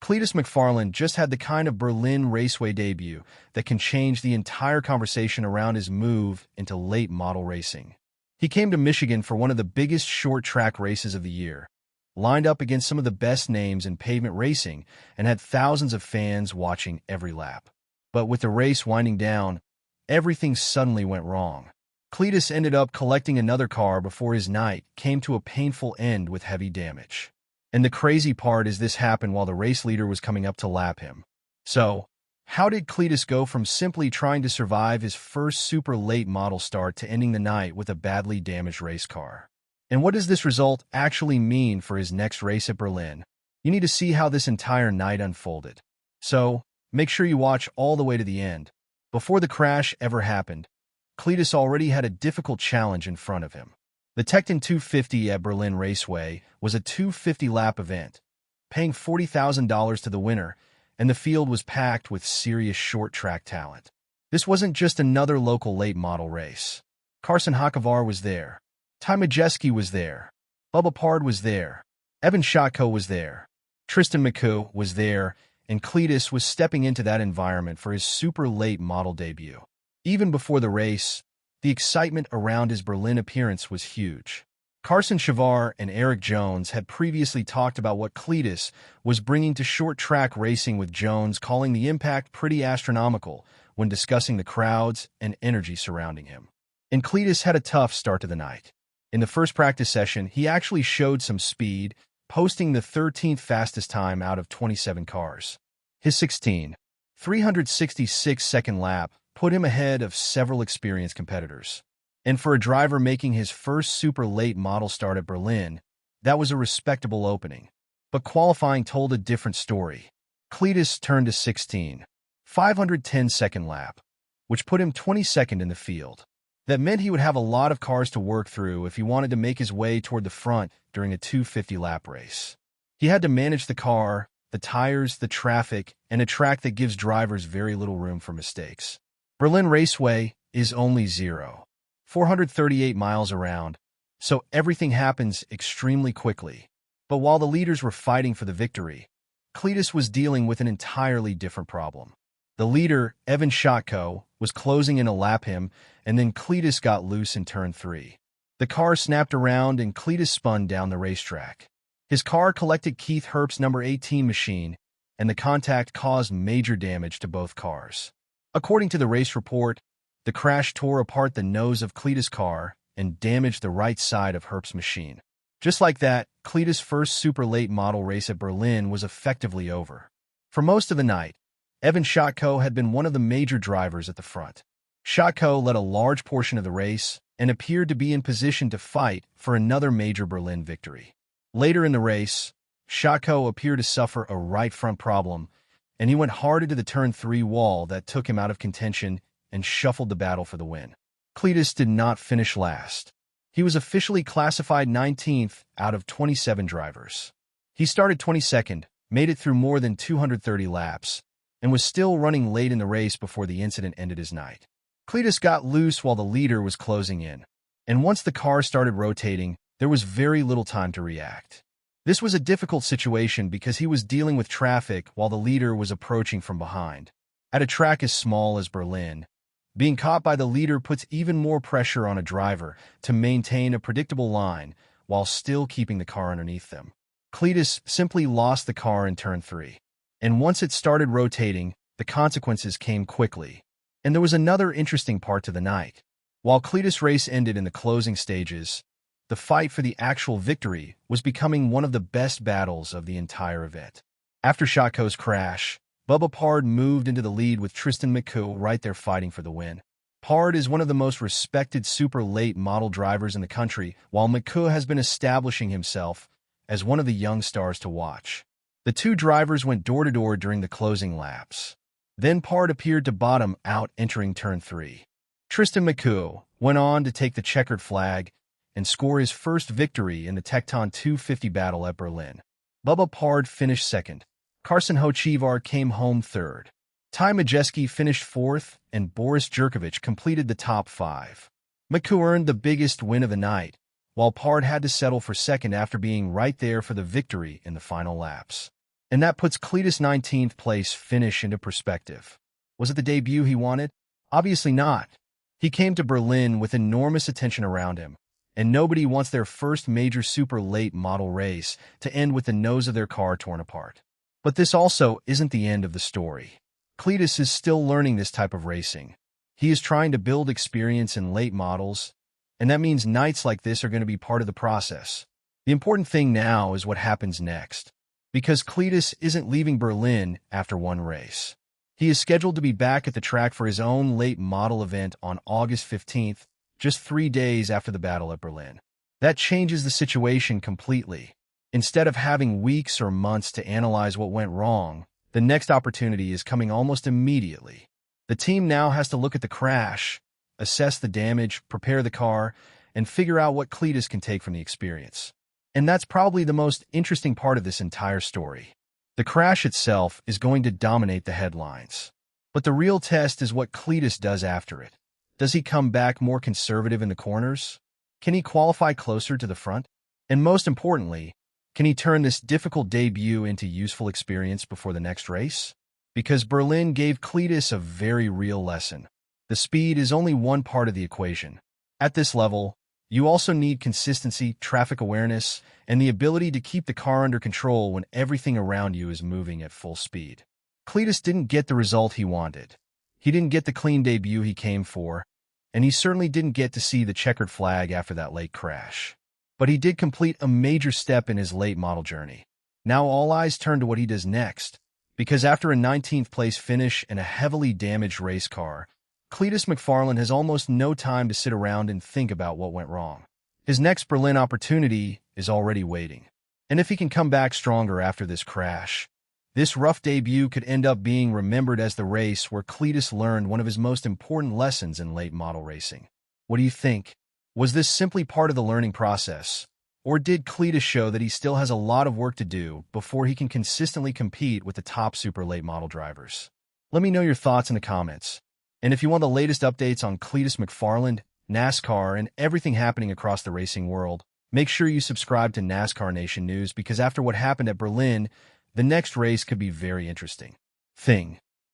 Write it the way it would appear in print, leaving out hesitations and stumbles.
Cleetus McFarland just had the kind of Berlin Raceway debut that can change the entire conversation around his move into late model racing. He came to Michigan for one of the biggest short-track races of the year, lined up against some of the best names in pavement racing, and had thousands of fans watching every lap. But with the race winding down, everything suddenly went wrong. Cleetus ended up collecting another car before his night came to a painful end with heavy damage. And the crazy part is this happened while the race leader was coming up to lap him. So, how did Cleetus go from simply trying to survive his first super late model start to ending the night with a badly damaged race car? And what does this result actually mean for his next race at Berlin? You need to see how this entire night unfolded. So, make sure you watch all the way to the end. Before the crash ever happened, Cleetus already had a difficult challenge in front of him. The Tecton 250 at Berlin Raceway was a 250-lap event, paying $40,000 to the winner, and the field was packed with serious short-track talent. This wasn't just another local late-model race. Carson Hocevar was there. Ty Majeski was there. Bubba Pard was there. Evan Shotko was there. Tristan McCoo was there, and Cleetus was stepping into that environment for his super late model debut. Even before the race, the excitement around his Berlin appearance was huge. Carson Hocevar and Eric Jones had previously talked about what Cleetus was bringing to short-track racing, with Jones calling the impact pretty astronomical when discussing the crowds and energy surrounding him. And Cleetus had a tough start to the night. In the first practice session, he actually showed some speed, posting the 13th fastest time out of 27 cars. His 366-second lap put him ahead of several experienced competitors. And for a driver making his first super late model start at Berlin, that was a respectable opening. But qualifying told a different story. Cleetus turned to 510-second lap, which put him 22nd in the field. That meant he would have a lot of cars to work through if he wanted to make his way toward the front during a 250-lap race. He had to manage the car, the tires, the traffic, and a track that gives drivers very little room for mistakes. Berlin Raceway is only 438 miles around, so everything happens extremely quickly. But while the leaders were fighting for the victory, Cleetus was dealing with an entirely different problem. The leader, Evan Shotko, was closing in to lap him, and then Cleetus got loose in turn 3. The car snapped around and Cleetus spun down the racetrack. His car collected Keith Herp's number 18 machine, and the contact caused major damage to both cars. According to the race report, the crash tore apart the nose of Cleetus' car and damaged the right side of Herp's machine. Just like that, Cleetus' first super late model race at Berlin was effectively over. For most of the night, Evan Shotko had been one of the major drivers at the front. Shotko led a large portion of the race and appeared to be in position to fight for another major Berlin victory. Later in the race, Shotko appeared to suffer a right front problem, and he went hard into the turn 3 wall that took him out of contention and shuffled the battle for the win. Cleetus did not finish last. He was officially classified 19th out of 27 drivers. He started 22nd, made it through more than 230 laps, and was still running late in the race before the incident ended his night. Cleetus got loose while the leader was closing in, and once the car started rotating, there was very little time to react. This was a difficult situation because he was dealing with traffic while the leader was approaching from behind. At a track as small as Berlin, being caught by the leader puts even more pressure on a driver to maintain a predictable line while still keeping the car underneath them. Cleetus simply lost the car in turn 3. And once it started rotating, the consequences came quickly. And there was another interesting part to the night. While Cleetus' race ended in the closing stages, the fight for the actual victory was becoming one of the best battles of the entire event. After Shotko's crash, Bubba Pard moved into the lead with Tristan McCoo right there fighting for the win. Pard is one of the most respected super late model drivers in the country, while McCoo has been establishing himself as one of the young stars to watch. The two drivers went door-to-door during the closing laps. Then Pard appeared to bottom out entering turn 3. Tristan McCoo went on to take the checkered flag and score his first victory in the Tecton 250 battle at Berlin. Bubba Pard finished second. Carson Hocevar came home third. Ty Majeski finished fourth, and Boris Jerkovich completed the top 5. McCoo earned the biggest win of the night, while Pard had to settle for second after being right there for the victory in the final laps. And that puts Cleetus' 19th place finish into perspective. Was it the debut he wanted? Obviously not. He came to Berlin with enormous attention around him, and nobody wants their first major super late model race to end with the nose of their car torn apart. But this also isn't the end of the story. Cleetus is still learning this type of racing. He is trying to build experience in late models, and that means nights like this are going to be part of the process. The important thing now is what happens next, because Cleetus isn't leaving Berlin after one race. He is scheduled to be back at the track for his own late model event on August 15th, just 3 days after the battle at Berlin. That changes the situation completely. Instead of having weeks or months to analyze what went wrong, the next opportunity is coming almost immediately. The team now has to look at the crash, assess the damage, prepare the car, and figure out what Cleetus can take from the experience. And that's probably the most interesting part of this entire story. The crash itself is going to dominate the headlines. But the real test is what Cleetus does after it. Does he come back more conservative in the corners? Can he qualify closer to the front? And most importantly, can he turn this difficult debut into useful experience before the next race? Because Berlin gave Cleetus a very real lesson. The speed is only one part of the equation. At this level, you also need consistency, traffic awareness, and the ability to keep the car under control when everything around you is moving at full speed. Cleetus didn't get the result he wanted. He didn't get the clean debut he came for, and he certainly didn't get to see the checkered flag after that late crash. But he did complete a major step in his late model journey. Now all eyes turn to what he does next, because after a 19th place finish in a heavily damaged race car, Cleetus McFarland has almost no time to sit around and think about what went wrong. His next Berlin opportunity is already waiting. And if he can come back stronger after this crash, this rough debut could end up being remembered as the race where Cleetus learned one of his most important lessons in late model racing. What do you think? Was this simply part of the learning process? Or did Cleetus show that he still has a lot of work to do before he can consistently compete with the top super late model drivers? Let me know your thoughts in the comments. And if you want the latest updates on Cleetus McFarland, NASCAR, and everything happening across the racing world, make sure you subscribe to NASCAR Nation News because after what happened at Berlin, the next race could be very interesting.